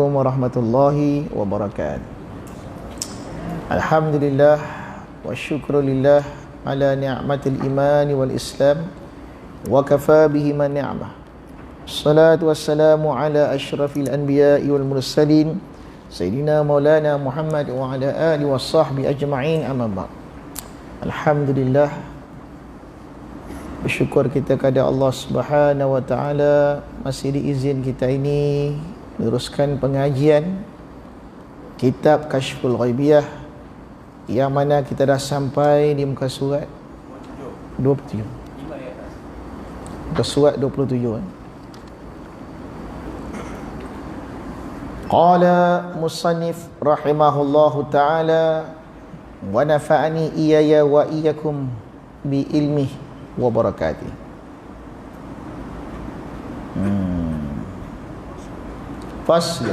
warahmatullahi wabarakatuh. Alhamdulillah wa syukrulillah ala ni'matil imani wal islam wa kafa bihi man ni'mah. Salatu wassalamu ala asyrafil anbiya'i wal mursalin Sayyidina Maulana Muhammad wa ala alihi wa sahbihi ajma'in, amma ba'd. Alhamdulillah, bersyukur kita kepada Allah Subhanahu wa taala masih diizin kita ini meneruskan pengajian kitab Kashful Ghaibiyah, yang mana kita dah sampai di muka surat 27. Muka surat 27. Qala musannif rahimahullahu ta'ala wa nafa'ani iyaya wa iyyakum bi ilmihi wa barakatih. Fasl,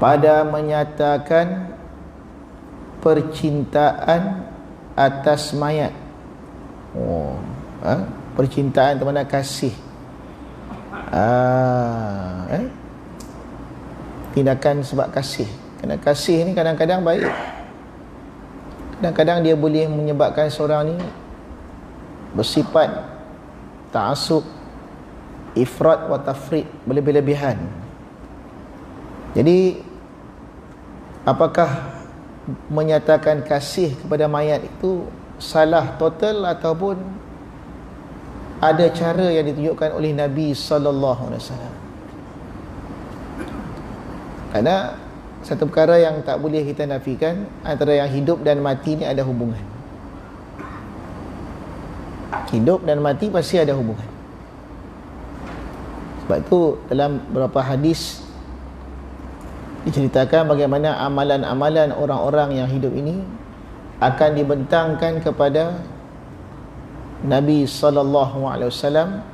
pada menyatakan percintaan atas mayat. Percintaan tu mana? Kasih. Tindakan sebab kasih. Kerana kasih ni kadang-kadang baik, kadang-kadang dia boleh menyebabkan seorang ni bersifat ta'assub, ifrat wa tafrit, berlebih-lebihan. Jadi apakah menyatakan kasih kepada mayat itu salah total ataupun ada cara yang ditunjukkan oleh Nabi sallallahu alaihi wasallam? Kerana satu perkara yang tak boleh kita nafikan, antara yang hidup dan mati ni ada hubungan. Hidup dan mati pasti ada hubungan. Sebab itu dalam beberapa hadis diceritakan bagaimana amalan-amalan orang-orang yang hidup ini akan dibentangkan kepada Nabi sallallahu alaihi wasallam,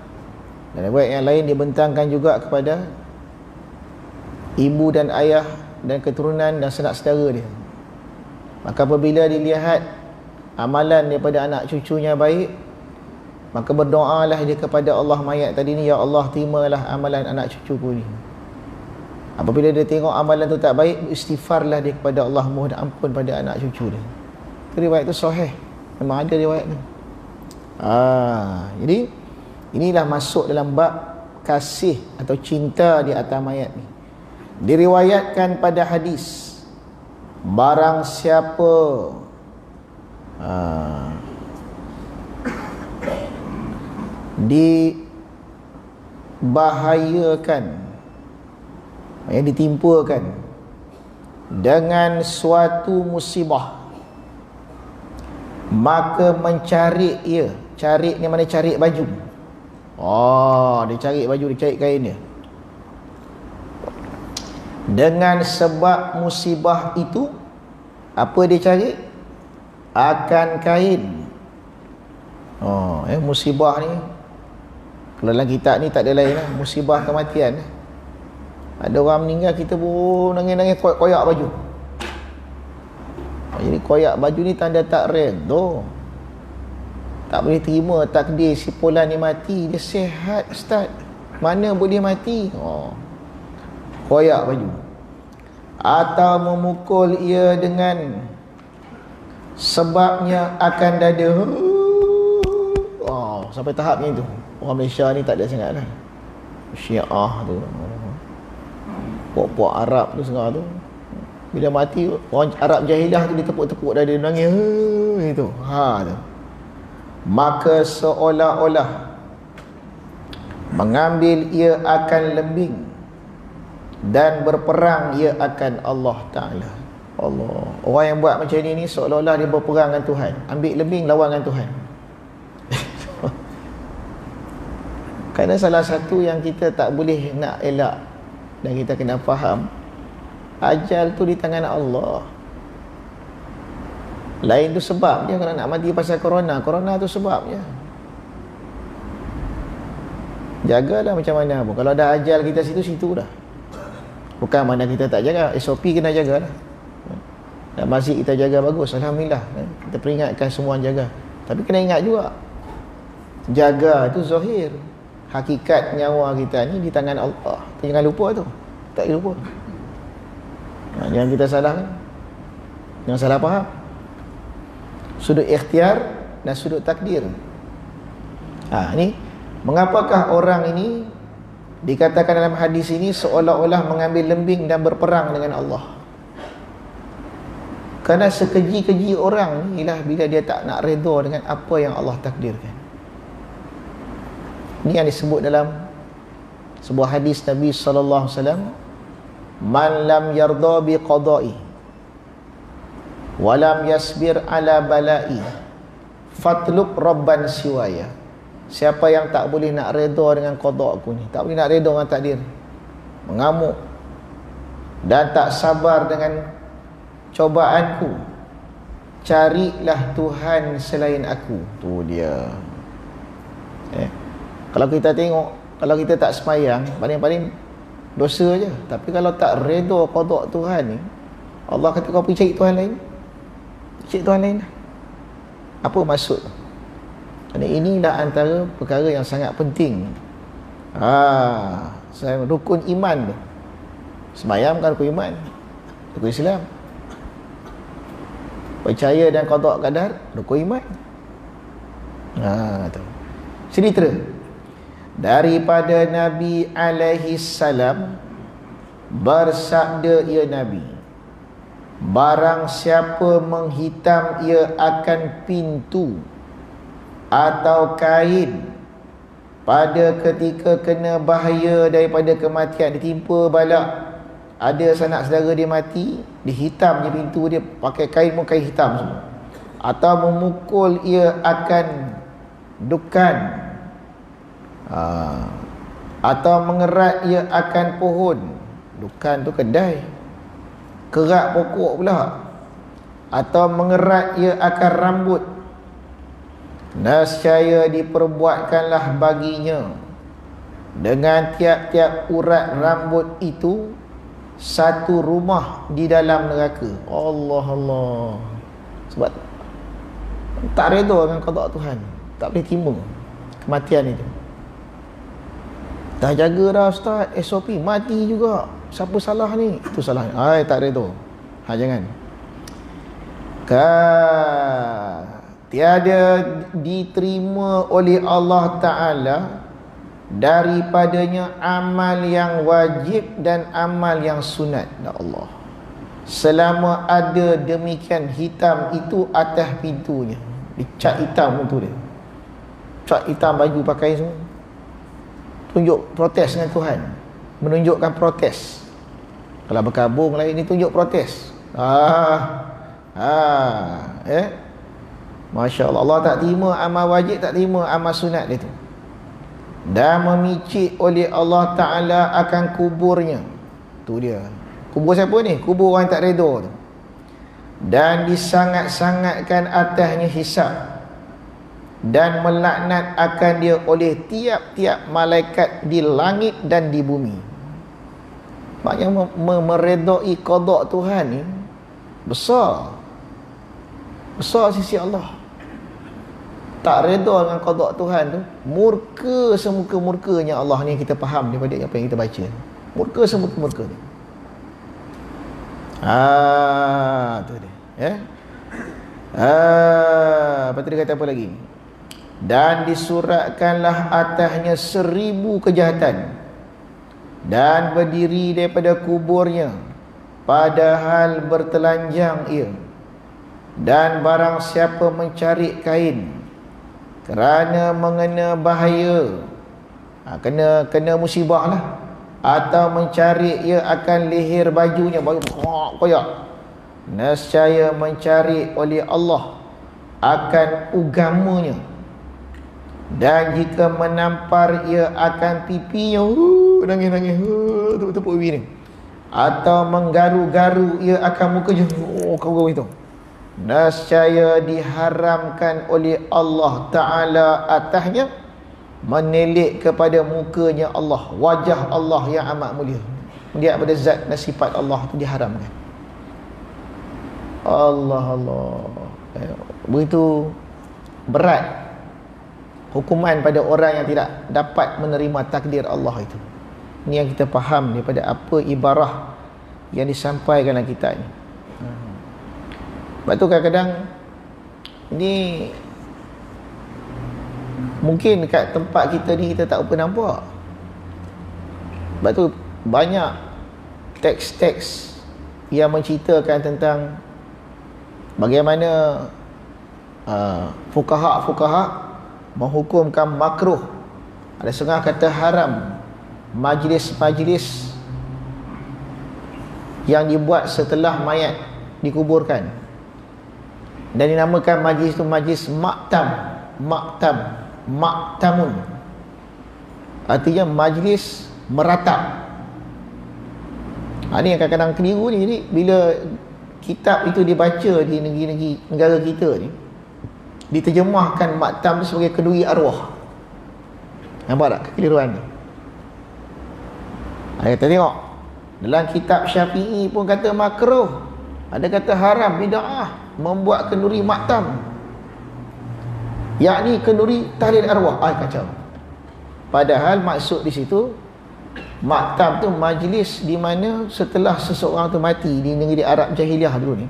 dan riwayat yang lain dibentangkan juga kepada ibu dan ayah dan keturunan dan sanak saudara dia. Maka apabila dilihat amalan daripada anak cucunya baik, maka berdoalah dia kepada Allah mayat tadi ni, ya Allah, terimalah amalan anak cucuku ni. Apabila dia tengok amalan tu tak baik, istighfarlah dia kepada Allah, mohon ampun pada anak cucu dia. Riwayat tu sahih, memang ada riwayat ni. Jadi inilah masuk dalam bab kasih atau cinta di atas mayat ni. Diriwayatkan pada hadis, barang siapa dibahayakan, yang ditimpakan dengan suatu musibah, maka mencari ia. Cari ni mana? Cari baju. Dia cari baju, dia cari kain dia. Dengan sebab musibah itu, apa dia cari? Akan kain. Musibah ni, kalau dalam kitab ni tak ada lain lah, musibah kematian. Ada orang meninggal, kita pun nangis-nangis koyak baju. Jadi koyak baju ni tanda tak redha. Tak boleh terima takdir si fulan ni mati. Dia sihat, ustaz, mana boleh mati? Koyak baju. Atau memukul ia dengan sebabnya akan dada. Sampai tahap macam tu. Orang Malaysia ni tak ada sangat lah. Syiah tu, puak-puak Arab tu setengah tu, bila mati, orang Arab jahilah tu ditepuk-tepuk dada, dia nangis itu. Tu. Maka seolah-olah mengambil ia akan lembing dan berperang ia akan Allah Ta'ala. Allah. Orang yang buat macam ni seolah-olah dia berperang dengan Tuhan. Ambil lembing, lawan dengan Tuhan. Kerana salah satu yang kita tak boleh nak elak dan kita kena faham, ajal tu di tangan Allah. Lain tu sebab dia. Kalau nak mati pasal corona, corona tu sebabnya. Jagalah macam mana pun. Kalau ada ajal kita situ dah. Bukan mana kita tak jaga, SOP kena jaga lah. Dan masjid kita jaga bagus, alhamdulillah. Kita peringatkan semua jaga. Tapi kena ingat juga, jaga itu zahir. hakikat nyawa kita ni di tangan Allah. Jangan lupa tu. Tak boleh lupa. Jangan kita salah. Jangan salah faham. Sudut ikhtiar dan sudut takdir. Ni mengapakah orang ini dikatakan dalam hadis ini seolah-olah mengambil lembing dan berperang dengan Allah? Kerana sekeji-keji orang ni ialah bila dia tak nak redha dengan apa yang Allah takdirkan. Ini yang disebut dalam sebuah hadis Nabi sallallahu alaihi wasallam, man lam yarda bi qada'i wa lam yasbir ala bala'i fatlub rabban siwaya. Siapa yang tak boleh nak redha dengan qada aku ni, tak boleh nak redha dengan takdir, mengamuk dan tak sabar dengan cobaanku, carilah Tuhan selain aku. Tu dia. Kalau kita tengok, kalau kita tak sembahyang, paling-paling dosa je. Tapi kalau tak redha qada Tuhan ni, Allah kata kau pergi cari Tuhan lain. Cari Tuhan lain lah. Apa maksud? Kerana inilah antara perkara yang sangat penting. Rukun iman tu. Sembahyang bukan rukun iman, rukun Islam. Percaya dan qada qadar, rukun iman. Tu. Cerita daripada Nabi alaihi salam, bersabda ia Nabi, barang siapa menghitam ia akan pintu atau kain pada ketika kena bahaya daripada kematian, ditimpa bala, ada sanak saudara dia mati, dihitam je pintu dia, pakai kain pun kain hitam semua, atau memukul ia akan dukan, atau mengerat ia akan pohon. Dukan tu kedai, kerat pokok pula, atau mengerat ia akan rambut, nescaya diperbuatkanlah baginya dengan tiap-tiap urat rambut itu satu rumah di dalam neraka. Allah. Sebab tak redha dengan qada Tuhan, tak boleh terima kematian itu. Dah jaga dah ustaz, SOP mati juga, siapa salah ni? Itu salah. Tak redha. Jangan. Tiada diterima oleh Allah Ta'ala daripadanya amal yang wajib dan amal yang sunat. Ya Allah, selama ada demikian hitam itu atas pintunya, dicat hitam tu dia, cat hitam baju pakai semua, tunjuk protes dengan Tuhan, menunjukkan protes. Kalau berkabung lain ni tunjuk protes. Masya Allah. Allah tak terima amal wajib, tak terima amal sunat dia tu, dan memicik oleh Allah Ta'ala akan kuburnya. Tu dia. Kubur siapa ni? Kubur orang tak redha tu. Dan disangat-sangatkan atasnya hisab, dan melaknat akan dia oleh tiap-tiap malaikat di langit dan di bumi. Maknanya meredai qada Tuhan ni besar sisi Allah. Tak redha dengan qada Tuhan tu, murka semuka-murkanya Allah ni, kita faham daripada apa yang kita baca. Murka semuka-murka ni. Tu dia. Lepas tu dia kata apa lagi? Dan disuratkanlah atasnya 1000 kejahatan, dan berdiri daripada kuburnya padahal bertelanjang ia. Dan barang siapa mencari kain kerana mengena bahaya, kena musibah lah, atau mencari ia akan leher bajunya, baju koyak, nescaya mencari oleh Allah akan ugamanya, dan jika menampar ia akan pipinya, nangis-nangis, tepuk pipi ni, atau menggaru-garu ia akan mukanya, kau itu, nescaya diharamkan oleh Allah Ta'ala atasnya menilik kepada mukanya Allah, wajah Allah yang amat mulia. Melihat pada zat dan sifat Allah tu diharamkan. Allah. Begitu berat hukuman pada orang yang tidak dapat menerima takdir Allah itu. Ini yang kita faham daripada apa ibarah yang disampaikan dalam kitab ni. Sebab tu kadang-kadang ni mungkin dekat tempat kita ni kita tak apa nampak. Sebab tu banyak teks-teks yang menceritakan tentang bagaimana fuqaha menghukumkan makruh, ada setengah kata haram, majlis-majlis yang dibuat setelah mayat dikuburkan, dan dinamakan majlis itu majlis maktamun, artinya majlis meratap. Ini yang kadang-kadang keliru ni. Jadi bila kitab itu dibaca di negeri-negeri negara kita ni, diterjemahkan maktam tu sebagai kenduri arwah. Nampak tak kekeliruan ni? Kita tengok dalam kitab Syafi'i pun kata makruh, ada kata haram, bid'ah membuat kenduri maktam, yakni kenduri tahlil arwah. Kacau. Padahal maksud di situ maktam tu majlis di mana setelah seseorang tu mati di negeri Arab jahiliah dulu ni,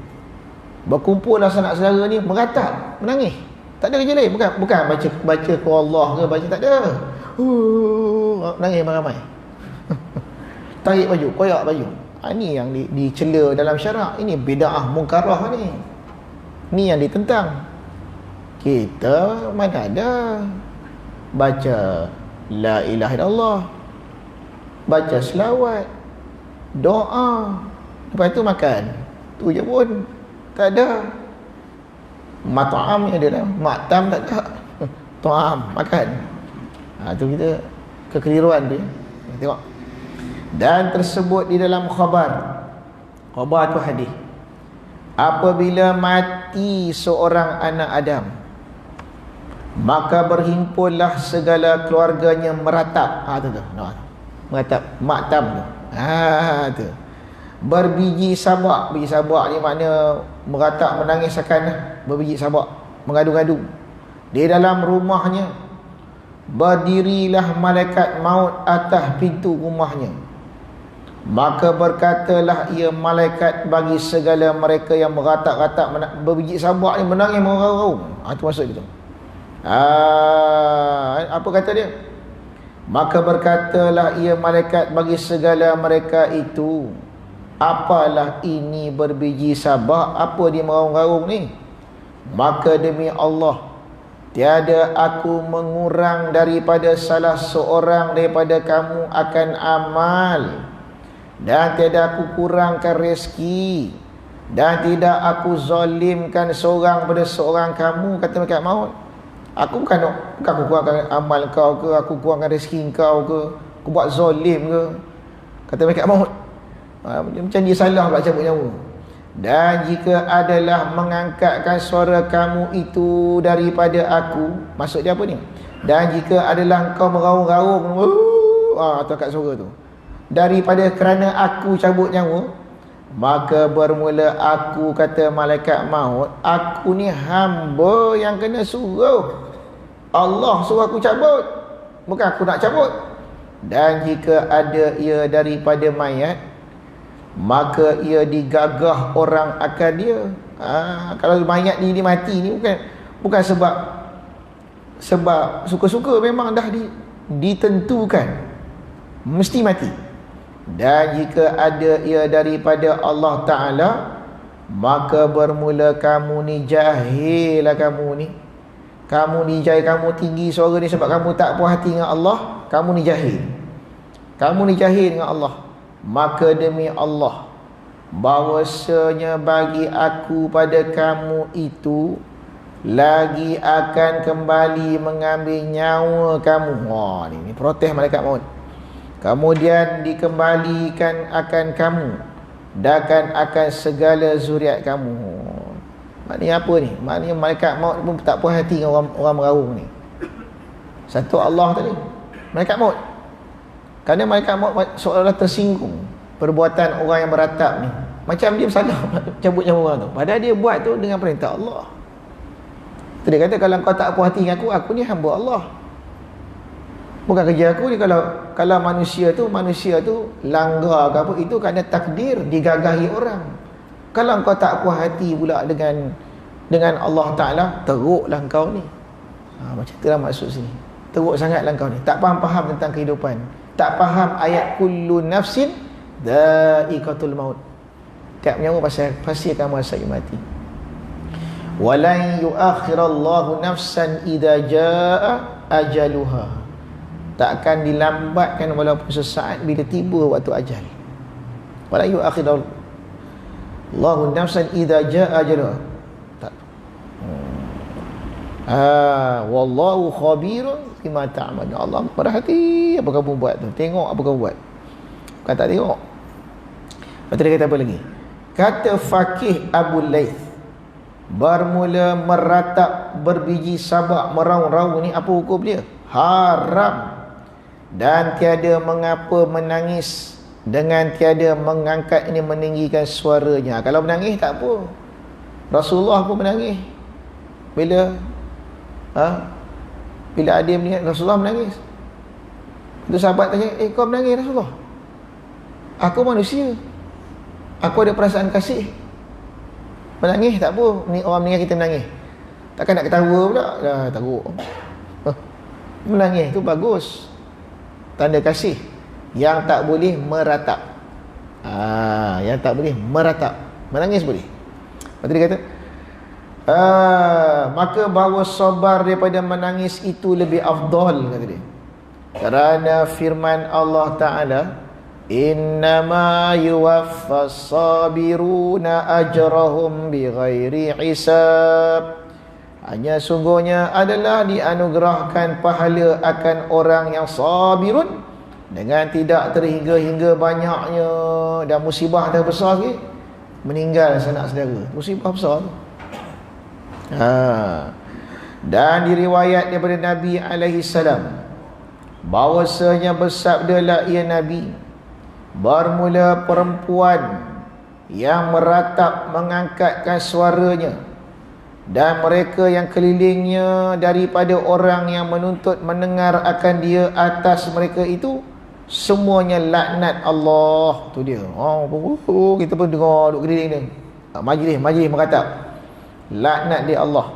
berkumpullah sanak saudara ni meratap, menangis. Tak ada kerja lain, bukan baca Allah ke baca, tak ada. Menangis ramai-ramai. Tarik baju, koyak baju. Ini yang dicela dalam syarak. Ini bid'ah munkarah ni. Ni yang ditentang. Kita mana ada baca la ilaha illallah, baca selawat, doa, lepas tu makan. Tu je pun tak ada. Mat'am ni ada lah, maktam tak ada. Tu'am, makan. Tu kita kekeliruan tu. Tengok. Dan tersebut di dalam khabar tu hadis, apabila mati seorang anak Adam, maka berhimpunlah segala keluarganya meratap. Meratap maktam tu. Tu. Berbiji sabak. Biji sabak ni makna meratap, menangis akan berbiji sabak, mengadu-ngadu. Di dalam rumahnya berdirilah malaikat maut atas pintu rumahnya. Maka berkatalah ia malaikat bagi segala mereka yang meratap-ratap berbiji sabak ni, menangis meraung-raung. Itu maksud itu. Apa kata dia? Maka berkatalah ia malaikat bagi segala mereka itu, apalah ini berbiji sabak, apa dia meraung-raung ni? Maka demi Allah, tiada aku mengurang daripada salah seorang daripada kamu akan amal, dan tiada aku kurangkan rezeki, dan tidak aku zalimkan seorang pada seorang kamu. Kata malaikat maut, aku bukan aku kurangkan amal kau ke, aku kurangkan rezeki kau ke, aku buat zalim ke. Kata malaikat maut, macam dia salah pula cabut nyawa. Dan jika adalah mengangkatkan suara kamu itu daripada aku, maksud dia apa ni? Dan jika adalah kau meraung-raung, tu angkat suara tu, daripada kerana aku cabut nyawa, maka bermula aku, kata malaikat maut, aku ni hamba yang kena suruh. Allah suruh aku cabut, bukan aku nak cabut. Dan jika ada ia daripada mayat, maka ia digagah orang akan dia. Kalau mayat ni mati ni bukan sebab suka-suka, memang dah ditentukan mesti mati. Dan jika ada ia daripada Allah Ta'ala, maka bermula kamu ni jahil lah. Kamu ni jahil, kamu tinggi suara ni sebab kamu tak puas hati dengan Allah. Kamu ni jahil dengan Allah. Maka demi Allah, bahwasanya bagi aku pada kamu itu lagi akan kembali mengambil nyawa kamu. Ni protes malaikat maut. Kemudian dikembalikan akan kamu, dan akan segala zuriat kamu. Maknanya apa ni? Maknanya malaikat maut pun tak puas hati dengan orang meraung ni. Satu Allah tadi, malaikat maut. Kerana malaikat maut seolah-olah tersinggung perbuatan orang yang meratap ni. Macam dia salah cabut nyawa orang tu, padahal dia buat tu dengan perintah Allah. Dia kata kalau kau tak puas hati dengan aku ni hamba Allah. Bukan kerja aku ni. Kalau manusia tu langgar ke apa, itu kerana takdir, digagahi orang. Kalau kau tak puas hati pula dengan Allah Ta'ala, teruklah kau ni. Macam itulah maksud sini. Teruk sangatlah kau ni, tak faham tentang kehidupan, tak faham ayat kullu nafsin dha'iqatul maut. Tiap nyawa pasti akan merasai mati. Walan yuakhirallahu nafsan idza jaa ajaluha. Tak akan dilambatkan walaupun sesaat bila tiba waktu ajal. Walan yuakhirallahu nafsan idza jaa ajaluha. Tak. Wallahu khabirun bima ta'malun. Allah perhati apa kamu buat tu. Tengok apa kamu buat. Bukan tak tengok. Lepas dia kata apa lagi? Kata Faqih Abu Laith, bermula meratap berbiji sabak meraung-raung ni apa hukum dia? Haram. Dan tiada mengapa menangis dengan tiada mengangkat ini, meninggikan suaranya. Kalau menangis tak apa. Rasulullah pun menangis. Bila ada melihat Rasulullah menangis, itu sahabat tanya, kau menangis Rasulullah? Aku manusia, aku ada perasaan kasih. Menangis tak apa, ni orang meninggal kita menangis. Takkan nak ketawa pula, dah teruk. Menangis tu bagus, tanda kasih. Yang tak boleh meratap. Yang tak boleh meratap. Menangis boleh. Lepas tu dia kata, maka bahawa sabar daripada menangis itu lebih afdal, kata dia. Kerana firman Allah Ta'ala, innama yuwaffas sabiruna ajrahum bighairi hisab. Hanya sungguhnya adalah dianugerahkan pahala akan orang yang sabirun dengan tidak terhingga-hingga banyaknya. Dan musibah dah besar sikit, meninggal sanak saudara, musibah besar tu. Dan diriwayat daripada Nabi alaihi salam bahawasanya bersabdalah ia Nabi, bermula perempuan yang meratap mengangkatkan suaranya dan mereka yang kelilingnya daripada orang yang menuntut mendengar akan dia atas mereka itu, semuanya laknat Allah. Tu dia. Kita pun dengar duk keliling dia. Majlis meratap. Laknat dia Allah,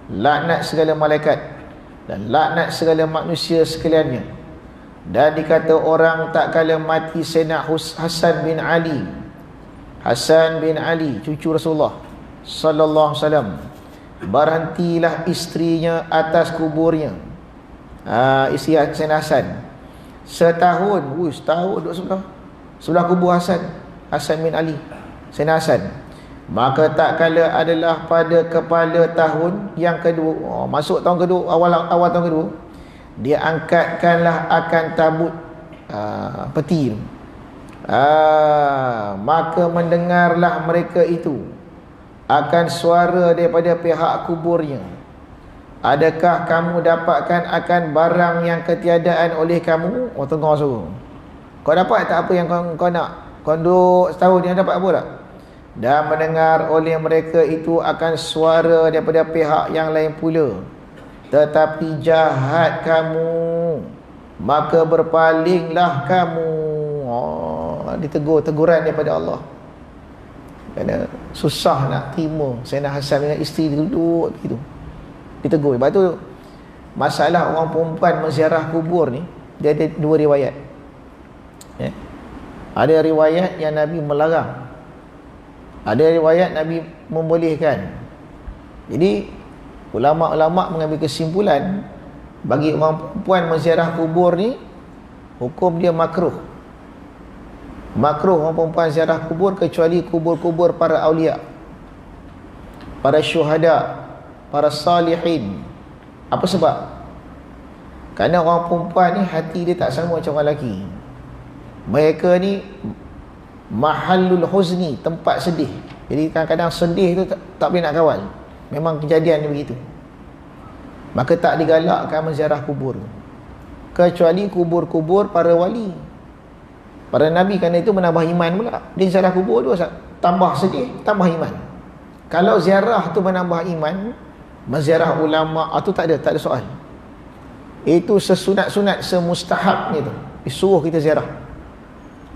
laknat segala malaikat dan laknat segala manusia sekaliannya. Dan dikata orang tak kala mati Sayyidina Hasan bin Ali cucu Rasulullah sallallahu alaihi wasallam, berhentilah isterinya atas kuburnya. Isteri Sayyidina Hasan setahun duduk sebelah kubur Hasan bin Ali, Sayyidina Hasan. Maka tak kala adalah pada kepala tahun yang kedua, masuk tahun kedua, awal tahun kedua, dia angkatkanlah akan tabut peti. Maka mendengarlah mereka itu akan suara daripada pihak kuburnya, adakah kamu dapatkan akan barang yang ketiadaan oleh kamu? Tengok suruh, kau dapat tak apa yang kau nak? Kau duduk setahun ni dapat apa tak? Dan mendengar oleh mereka itu akan suara daripada pihak yang lain pula, tetapi jahat kamu, maka berpalinglah kamu. Ditegur, teguran daripada Allah. Kerana susah nak terima Sayyidina Hasan dengan isteri duduk begitu, ditegur. Sebab tu masalah orang perempuan menziarah kubur ni, dia ada dua riwayat. Ada riwayat yang Nabi melarang, ada riwayat Nabi membolehkan. Jadi ulama-ulama mengambil kesimpulan, bagi orang perempuan menziarah kubur ni, hukum dia makruh. Makruh orang perempuan ziarah kubur, kecuali kubur-kubur para awliya, para syuhada, para salihin. Apa sebab? Kerana orang perempuan ni hati dia tak sama macam orang lelaki. Mereka ni mahallul huzni, tempat sedih. Jadi kadang-kadang sedih tu tak boleh nak kawal. Memang kejadian dia begitu. Maka tak digalakkan menziarah kubur, kecuali kubur-kubur para wali, para nabi. Kerana itu menambah iman pula. Dia ziarah kubur tu tambah sedih, tambah iman. Kalau ziarah tu menambah iman, Menziarah ulama itu tak ada soal. Itu sesunat-sunat, semustahabnya tu, disuruh kita ziarah.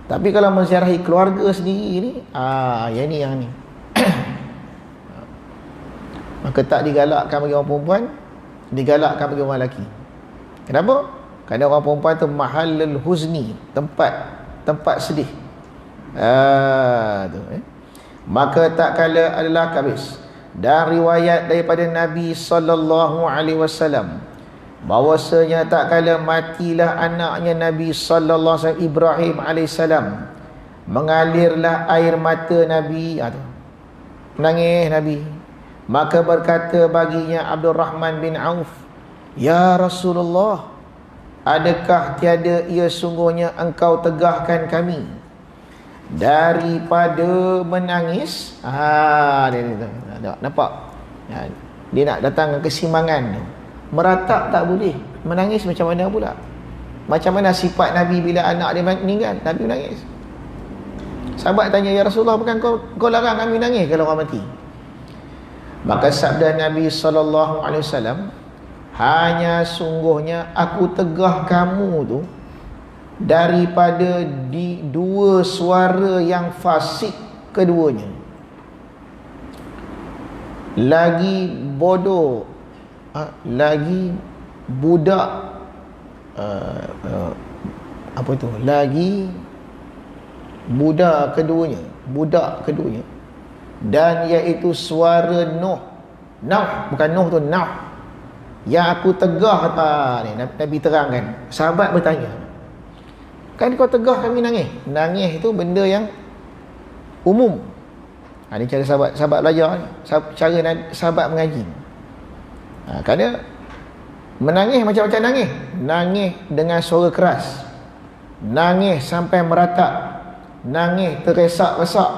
Tapi kalau menziarahi keluarga sendiri ni, yang ni maka tak digalakkan bagi orang perempuan, digalakkan bagi orang lelaki. Kenapa? Kerana orang perempuan tu mahallul huzni, tempat sedih. Maka tak kala adalah kabis. Dan riwayat daripada Nabi sallallahu alaihi wasallam bahwasanya tak kala matilah anaknya Nabi sallallahu alaihi wasallam, Ibrahim alaihissalam, mengalirlah air mata Nabi, menangis Nabi. Maka berkata baginya Abdurrahman bin Auf, "Ya Rasulullah, adakah tiada ia sungguhnya engkau tegahkan kami daripada menangis?" Dia nampak? Dia nak datang ke kesimbangan. Meratap tak boleh, menangis macam mana pula? Macam mana sifat Nabi bila anak dia meninggal? Nabi menangis. Sahabat tanya, "Ya Rasulullah, bukan kau larang kami menangis kalau orang mati?" Maka sabda Nabi SAW, "Hanya sungguhnya aku tegah kamu tu daripada di dua suara yang fasik keduanya. Lagi bodoh, lagi budak, apa itu? Lagi budak keduanya, dan iaitu suara Nuh. Bukan Nuh tu, Nuh. Yang aku tegah ni." Nabi terangkan. Sahabat bertanya, "Kan kau tegah kami nangis?" Nangis itu benda yang umum. Ini cara sahabat belajar ni. Cara sahabat mengaji. Kerana menangis macam-macam nangis. Nangis dengan suara keras, nangis sampai meratap, nangis teresak-resak,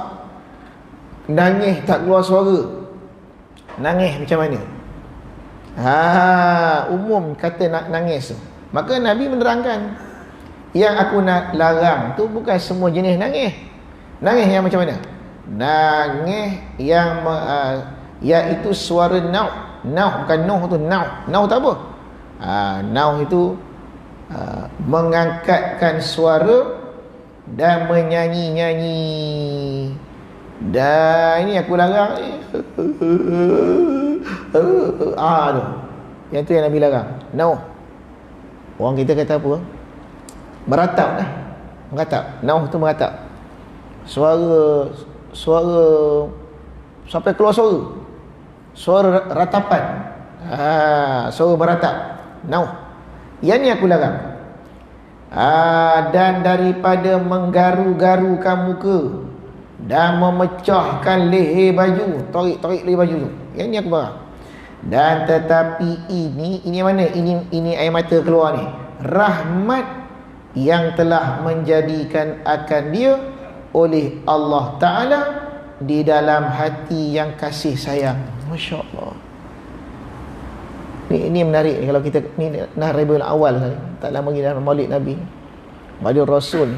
nangis tak keluar suara, nangis macam mana. Umum kata nak nangis tu. Maka Nabi menerangkan, yang aku nak larang tu bukan semua jenis nangis. Nangis yang macam mana? Nangis yang iaitu suara Nauh, bukan Nuh tu, Nauh tak apa. Nauh itu mengangkatkan suara dan menyanyi-nyanyi. Dan ini aku larang. Yang tu yang Nabi larang. Nauh. Orang kita kata apa? Meratap lah. Meratap. Nauh tu meratap. Suara sampai keluar suara ratapan. Suara meratap. Nauh. Yang ni aku larang. Dan daripada menggaru-garukan muka dan memecahkan leher baju, tarik leher baju tu. Yang ni aku larang. Dan tetapi ini mana? Ini air mata keluar ni. Rahmat yang telah menjadikan akan dia oleh Allah Ta'ala di dalam hati yang kasih sayang. Masya Allah. Ini menarik kalau kita ni nah Rabiul Awal tadi. Tak lama lagi dalam Maulid Nabi, Maulid Rasul.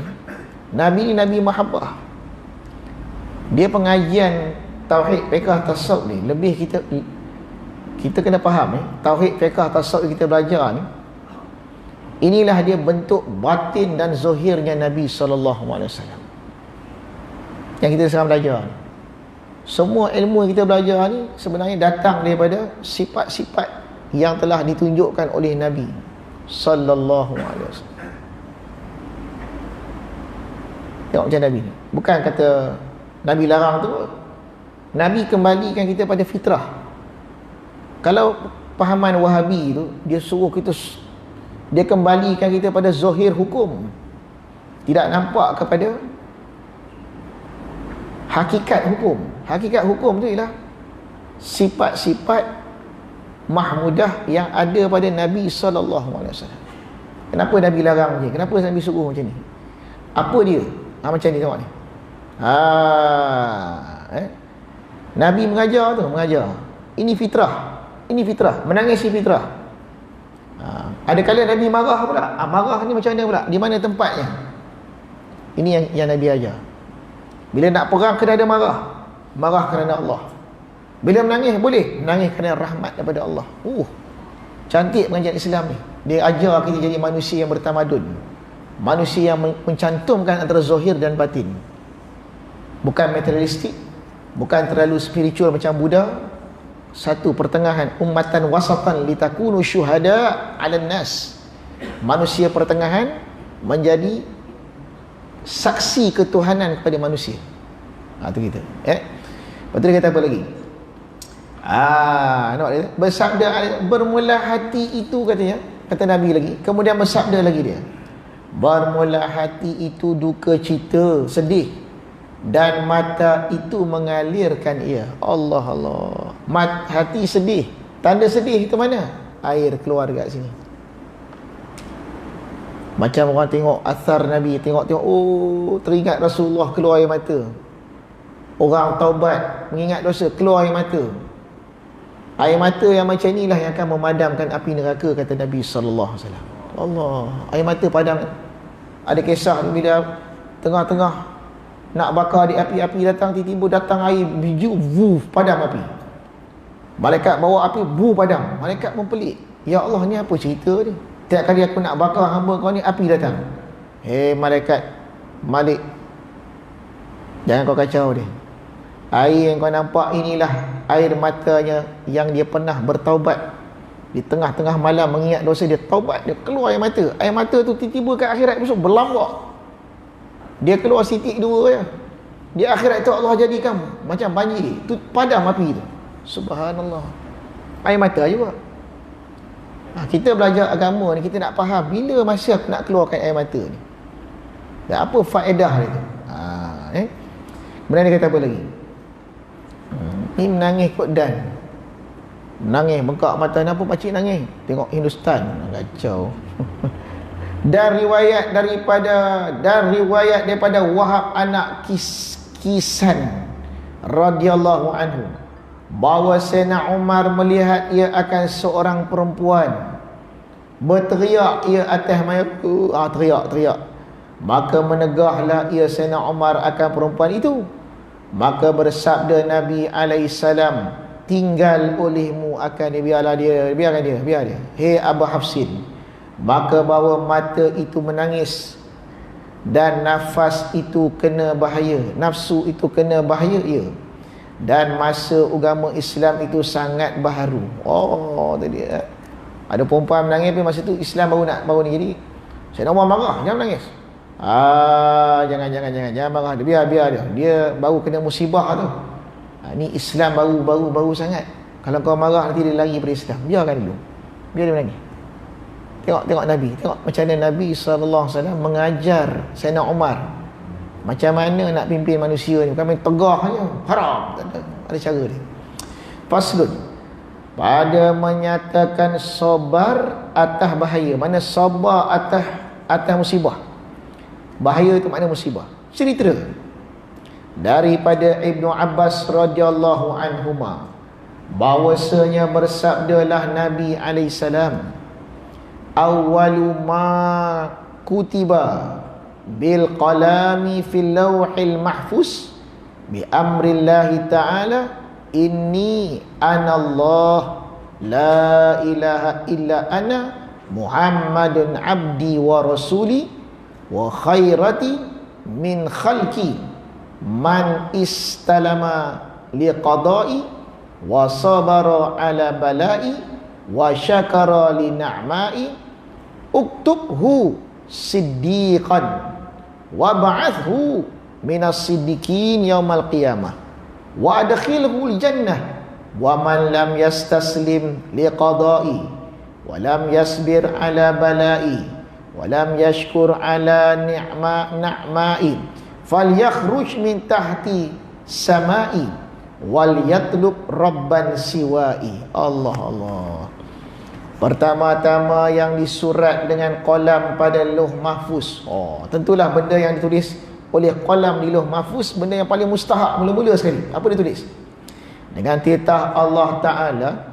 Nabi ni Nabi Mahabbah. Dia pengajian tauhid, fiqh, tasawuf ni lebih kita kena faham tauhid, fiqh, tasawuf kita belajar ni. Inilah dia bentuk batin dan zahirnya Nabi SAW yang kita sekarang belajar. Semua ilmu yang kita belajar ni sebenarnya datang daripada sifat-sifat yang telah ditunjukkan oleh Nabi sallallahu alaihi wasallam. Tengok macam Nabi ni. Bukan kata Nabi larang tu. Nabi kembalikan kita pada fitrah. Kalau pahaman Wahabi tu, dia suruh kita, dia kembalikan kita pada zahir hukum, tidak nampak kepada hakikat hukum. Hakikat hukum tu ialah sifat-sifat mahmudah yang ada pada Nabi SAW. Kenapa Nabi larang macam ni? Kenapa Nabi suruh macam ni? Apa dia? Macam ni tengok ni. Nabi mengajar tu, mengajar. Ini fitrah. Ini fitrah. Menangisi fitrah. Ada kala Nabi marah pula. Marah ni macam mana pula? Di mana tempatnya? Ini yang Nabi ajar. Bila nak perang kena ada marah. Marah kerana Allah. Bila menangis boleh menangis kerana rahmat daripada Allah. Cantik pengajian Islam ni. Dia ajar kita jadi manusia yang bertamadun, manusia yang mencantumkan antara zahir dan batin, bukan materialistik, bukan terlalu spiritual macam Buddha. Satu pertengahan, ummatan wasatan litakunu syuhada 'alan nas. Manusia pertengahan menjadi saksi ketuhanan kepada manusia. Tu kita. Lepas tu dia kata apa lagi? Nampak dia? Bersabda, bermula hati itu katanya, kata Nabi lagi. Kemudian bersabda lagi dia, bermula hati itu duka cita, sedih, dan mata itu mengalirkan ia. Allah. Hati sedih, tanda sedih itu mana? Air keluar kat sini. Macam orang tengok athar Nabi, tengok teringat Rasulullah, keluar air mata. Orang taubat, mengingat dosa, keluar air mata. Air mata yang macam inilah yang akan memadamkan api neraka, kata Nabi sallallahu alaihi wasallam. Allah, air mata padam. Ada kisah bila tengah-tengah nak bakar di api datang, tiba-tiba datang air biju, padam api. Malaikat bawa api, padam. Malaikat pun pelik. Ya Allah, ni apa cerita ni? Tiap kali aku nak bakar hamba kau ni, api datang. Malaikat Malik, jangan kau kacau dia. Air yang kau nampak inilah air matanya yang dia pernah bertaubat. Di tengah-tengah malam mengingat dosa dia, taubat, dia keluar air mata. Air mata tu tiba-tiba kat akhirat besok berlambak. Dia keluar titik 2 je. Di akhirat tu Allah jadikan macam banjir. Tu padam api tu. Subhanallah. Air mata juga. Kita belajar agama ni, kita nak faham bila masa aku nak keluarkan air mata ni. Dan apa faedah dia tu? Kemudian dia kata apa lagi? Ni menangis kot Dan. Menangis, bengkak mata. Kenapa pakcik nangis? Tengok Hindustan. Kacau. Dan riwayat daripada Wahab anak Kisan radhiyallahu anhu, bahawa Sayyidina Umar melihat ia akan seorang perempuan, berteriak ia atas mayatku, teriak. Maka menegahlah ia Sayyidina Umar akan perempuan itu. Maka bersabda Nabi alaihissalam, tinggal olehmu akan dia, biarkan dia. Hei Abu Hafsin. Maka bahawa mata itu menangis dan nafas itu kena bahaya, nafsu itu kena bahaya ia. Dan masa agama Islam itu sangat baharu. Tadi ada perempuan menangis, tapi masa tu Islam baru ni. Jadi Sayyidina Umar marah, jangan menangis. Jangan marah dia. Biar dia baru kena musibah tu. Ni Islam baru sangat. Kalau kau marah nanti dia lari pada Islam. Biarkan dulu. Biar dia menangis. Tengok Nabi. Tengok macam mana Nabi SAW mengajar Sayyidina Umar macam mana nak pimpin manusia ni. Bukan main tegah je, haram. Ada cara dia. Faslun, pada menyatakan sabar atas bahaya. Mana sabar atas musibah. Bahaya itu makna musibah. Cerita daripada Ibnu Abbas radhiyallahu anhuma, bahwasanya bersabdalah Nabi alaihissalam, awwalu ma kutiba bil qalami fil lawhil mahfuz bi amrillahi ta'ala, inni anallah la ilaha illa ana Muhammadun abdi wa rasuli wa khairati min khalqi man istalama liqada'i wa sabara ala bala'i wa syakara li na'ma'i uktubhu siddiqan wa ba'athhu minas siddiqin yaumal qiyamah wa adkhilhu al-jannah wa man lam yastaslim liqada'i wa lam yasbir ala bala'i wa lam yashkur ala na'ma'i falyakhruj min tahti sama'i wal yatlub rabban siwa'i. Allah. Pertama-tama yang disurat dengan qalam pada Lauh Mahfuz. Tentulah benda yang ditulis oleh qalam di Lauh Mahfuz, benda yang paling mustahak mula-mula sekali. Apa dia tulis? Dengan titah Allah Ta'ala,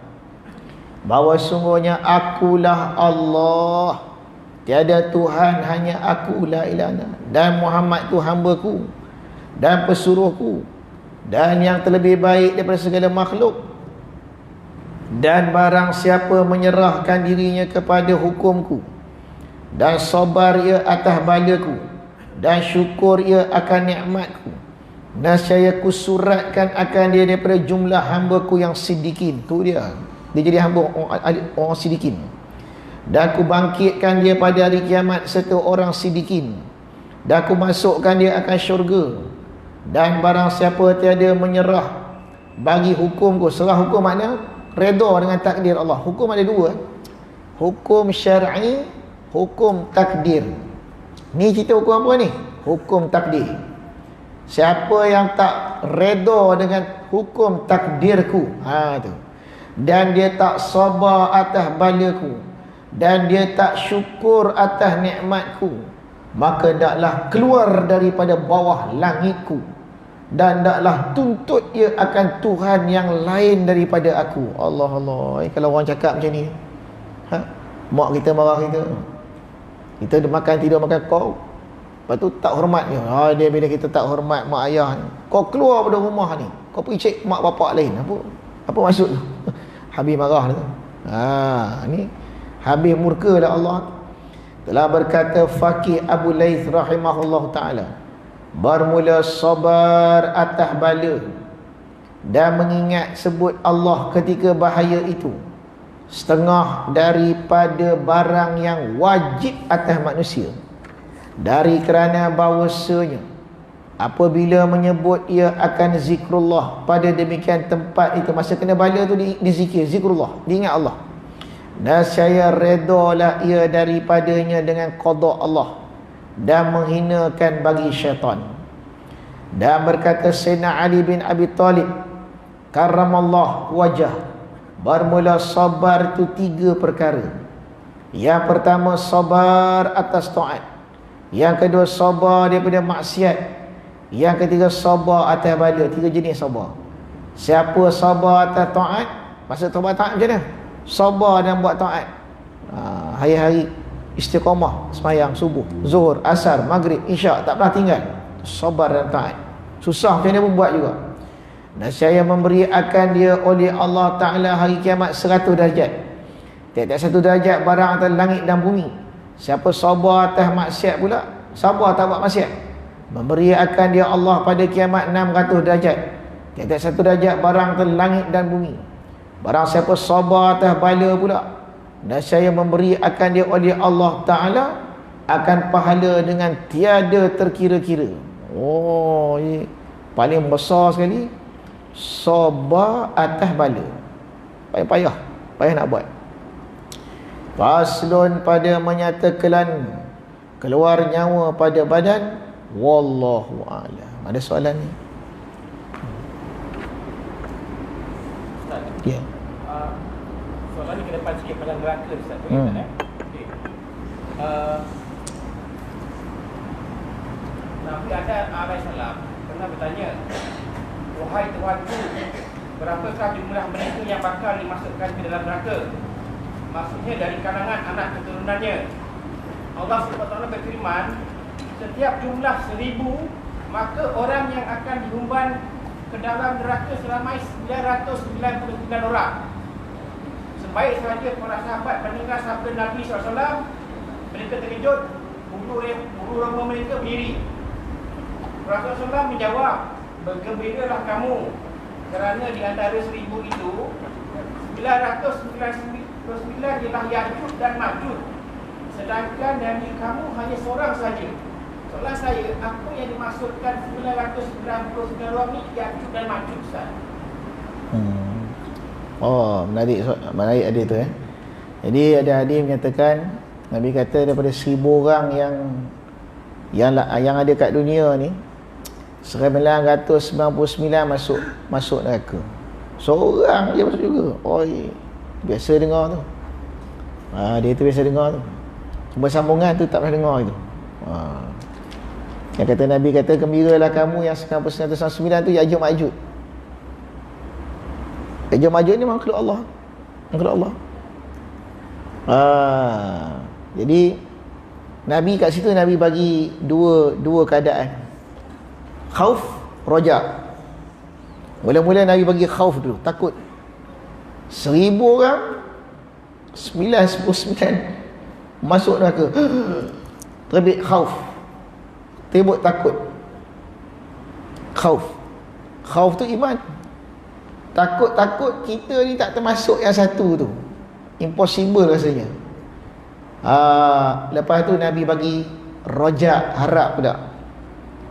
bahawa sungguhnya akulah Allah, tiada Tuhan hanya aku, la ilaha, dan Muhammad tu hamba-Ku dan pesuruhku. dan yang terlebih baik daripada segala makhluk. Dan barang siapa menyerahkan dirinya kepada hukumku dan sabar ia atas balaku dan syukur ia akan nikmatku, nescaya ku suratkan akan dia daripada jumlah hamba-Ku yang sidikin. Tu dia jadi hamba orang sidikin. Dan ku bangkitkan dia pada hari kiamat serta orang sidikin, dan ku masukkan dia akan syurga. Dan barang siapa tiada menyerah bagi hukumku, serah hukum makna redha dengan takdir Allah. Hukum ada dua, hukum syar'i, hukum takdir. Ni cerita hukum apa ni? Hukum takdir. Siapa yang tak redha dengan hukum takdirku, tu, dan dia tak sabar atas balaku, dan dia tak syukur atas nikmatku, maka daklah keluar daripada bawah langitku, dan daklah tuntut ia akan Tuhan yang lain daripada aku. Allah Allah. Kalau orang cakap macam ni, mak kita marah kita makan tidur makan kau, lepas tu tak hormat dia. Dia bila kita tak hormat mak ayah ni, kau keluar pada rumah ni, kau pergi cek mak bapak lain. Apa maksud tu? Habis marah tu. Ni habis murka lah Allah. Telah berkata Faqih Abu Laith rahimahullah ta'ala, bermula sabar atas bala dan mengingat sebut Allah ketika bahaya itu, setengah daripada barang yang wajib atas manusia, dari kerana bahawasanya apabila menyebut ia akan zikrullah pada demikian tempat itu, masa kena bala tu dizikir, zikrullah, diingat Allah, nescaya redalah ia daripadanya dengan qada Allah dan menghinakan bagi syaitan. Dan berkata Sayyidina Ali bin Abi Talib karramallahu wajah, bermula sabar tu 3 perkara. Yang pertama sabar atas taat, yang kedua sabar daripada maksiat, yang ketiga sabar atas bala. 3 jenis sabar. Siapa sabar atas taat, maksud sabar taat macam mana? Sabar dan buat taat, hari-hari istiqamah sembahyang subuh, zuhur, asar, maghrib, isyak, tak pernah tinggal. Sabar dan taat. Susah macam mana pun buat juga. Dan saya memberi akan dia oleh Allah Ta'ala hari kiamat 100 darjat. Tiap-tiap 1 darjat barang atas langit dan bumi. Siapa sabar atas maksiat pula, sabar tak buat maksiat, memberi akan dia Allah pada kiamat 600 darjat. Tiap-tiap 1 darjat barang atas langit dan bumi. Barang siapa sabar atas bala pula, dan saya memberi akan dia oleh Allah Ta'ala akan pahala dengan tiada terkira-kira. Ini paling besar sekali, sabar atas bala. Payah nak buat. Faslun pada menyatakan keluar nyawa pada badan. Wallahu a'lam. Ada soalan ni? Ya. Soalan ni ke depan sikit pada neraka Ustaz. Boleh tak? Okey. Nabi Adam alaihissalam pernah bertanya, wahai Tuhanku, berapakah jumlah mereka yang bakal dimasukkan ke dalam neraka? Maksudnya dari kalangan anak keturunannya. Allah SWT berfirman, setiap jumlah 1000, maka orang yang akan dihumban ke dalam neraka seramai 999 orang. Sebaik sahaja para sahabat mendengar sabda Nabi SAW, mereka terkejut, bulu roma mereka berdiri. Rasulullah SAW menjawab, bergembiralah kamu, kerana di antara 1000 itu 999 ialah Ya'juj dan Ma'juj, sedangkan dari kamu hanya seorang saja. Soalan saya, apa yang dimaksudkan 999 orang ni Ya'juj dan Ma'juj, Ustaz? Menarik ada tu Jadi ada hadis menyatakan, Nabi kata daripada 1000 orang yang ada kat dunia ni, 999 masuk neraka. Seorang dia masuk juga. Biasa dengar tu. Dia tu biasa dengar tu. Cuma sambungan tu tak pernah dengar itu. Yang kata Nabi kata, gembiralah kamu yang 999 tu Ya'juj Ma'juj. Ya'juj Ma'juj ni makhluk Allah. Jadi Nabi kat situ Nabi bagi dua keadaan. Khauf, roja. Mula-mula Nabi bagi khauf dulu, takut. 1000 orang, 999 masuk neraka. Terbit khauf, timbul takut. Khauf tu iman. Takut kita ni tak termasuk yang satu tu, impossible rasanya. Lepas tu Nabi bagi roja, harap pula.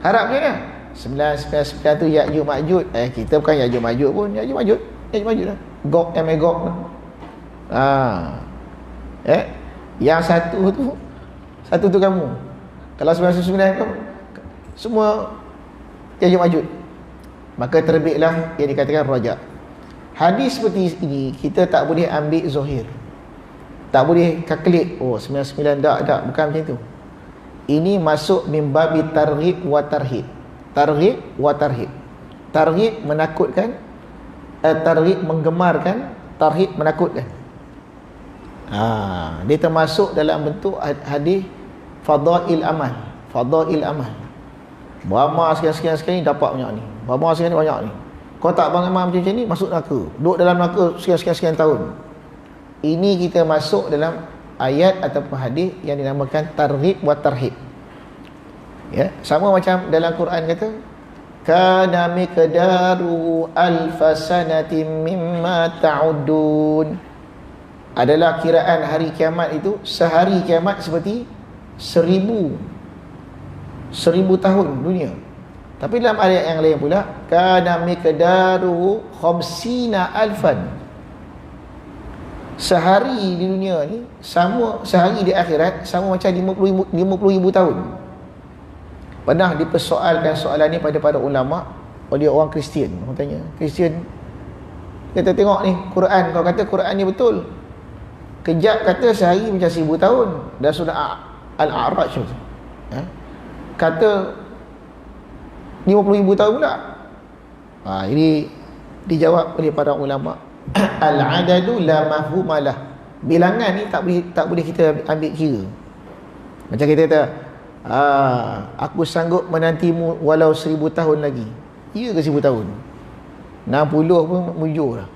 Harap je lah 999 tu Ya'juj Ma'juj. Kita bukan Ya'juj Ma'juj pun, Ya'juj Ma'juj lah, Gog and Magog lah. Yang satu tu kamu. Kalau 999 kamu, semua Ya'juj Ma'juj. Maka terbitlah yang dikatakan roja. Hadis seperti ini kita tak boleh ambil zahir, tak boleh kalkulat 99 tak, bukan macam tu. Ini masuk mimbabi targhib wa tarhib. Targhib wa tarhib. Targhib menakutkan, targhib menggemarkan, tarhib menakutkan. Dia termasuk dalam bentuk hadis fadail amal. Fadail amal. Beramal sekian-sekian ni dapat banyak ni, beramal sekian ni banyak ni. Kau tak beramal macam ni, masuk neraka, duduk dalam neraka sekian-sekian tahun. Ini kita masuk dalam ayat ataupun hadis yang dinamakan targhib wa tarhib. Ya, sama macam dalam Quran kata kana miqdaru alfasanatin mimma ta'udun. Adalah kiraan hari kiamat itu, sehari kiamat seperti 1000 tahun dunia. Tapi dalam ayat yang lain pula kana miqdaru khamsina alfan. Sehari di dunia ni sama, sehari di akhirat sama macam 50,000 tahun. Pernah dipersoalkan soalan ni pada para ulama oleh orang Kristian. Orang tanya, Kristian kata, tengok ni Quran, kau kata Quran ni betul, kejap kata sehari macam 1000 tahun. Dan surah Al-A'raj tu kata 50,000 tahun pula. Ini dijawab oleh para ulama, al-adadu la mafhumalah. Bilangan ni tak boleh kita ambil kira. Macam kita kata, aku sanggup menantimu walau 1000 tahun lagi. Ya ke 1000 tahun? 60 pun mujur lah.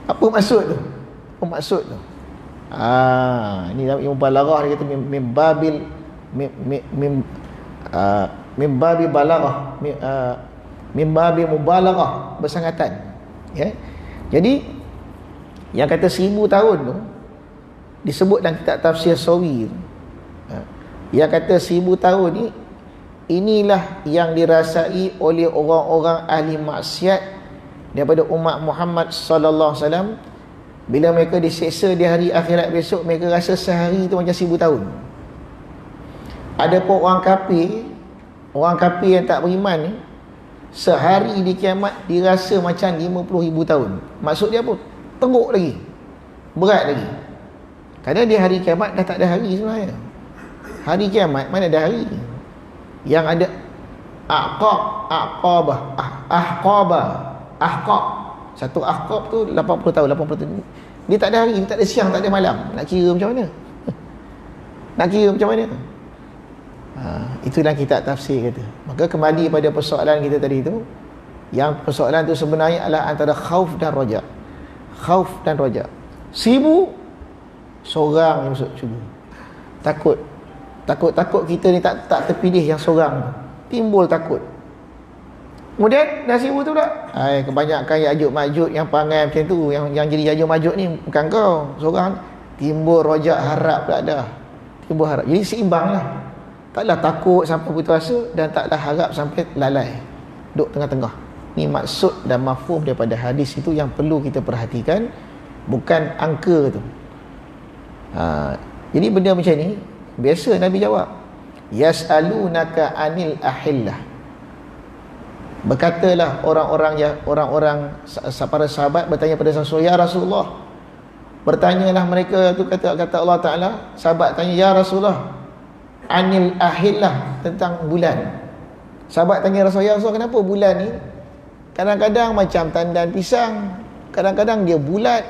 Apa maksud tu? Ini dalam ilmu balaghah dia kata mimbabi balaghah, mimbabi mubalaghah, bersangatan. Ya. Jadi yang kata 1000 tahun tu disebut dalam kitab tafsir Sawi. Yang kata 1000 tahun ni, inilah yang dirasai oleh orang-orang ahli maksiat daripada umat Muhammad sallallahu alaihi wasallam. Bila mereka diseksa di hari akhirat besok, mereka rasa sehari tu macam 1000 tahun. Ada pun orang kafir yang tak beriman ni, sehari di kiamat dirasa macam 50,000 tahun. Maksud dia apa? Teruk lagi, berat lagi. Kerana di hari kiamat dah tak ada hari sebenarnya. Hari kiamat mana ada hari? Yang ada ahqab. Satu ahqab tu 80 tahun, 80 tahun. Dia tak ada hari, dia tak ada siang, tak ada malam. Nak kira macam mana? Itulah kitab tafsir kata. Maka kembali pada persoalan kita tadi tu, yang persoalan tu sebenarnya adalah antara khauf dan roja. Khauf dan roja. 1000 seorang yang masuk syurga. Takut kita ni tak terpilih yang seorang tu. Timbul takut. Kemudian dah 1000 tu pula, kebanyakan Ya'juj Ma'juj yang perangai macam tu, yang jadi Ya'juj Ma'juj ni bukan kau seorang. Timbul roja, harap pula dah. Timbul harap. Jadi seimbang lah. Taklah takut sampai putus asa dan taklah harap sampai lalai. Duduk tengah-tengah. Ni maksud dan mafhum daripada hadis itu yang perlu kita perhatikan, bukan angka tu. Jadi benda macam ni biasa Nabi jawab. Yas'alunaka anil ahillah. Berkatalah orang-orang para sahabat bertanya pada Rasulullah, ya Rasulullah, bertanyalah mereka tu, kata Allah Ta'ala, sahabat tanya, ya Rasulullah, anil ahillah, tentang bulan. Sahabat tanya Rasulullah, ya Rasulullah, kenapa bulan ni kadang-kadang macam tandan pisang, kadang-kadang dia bulat,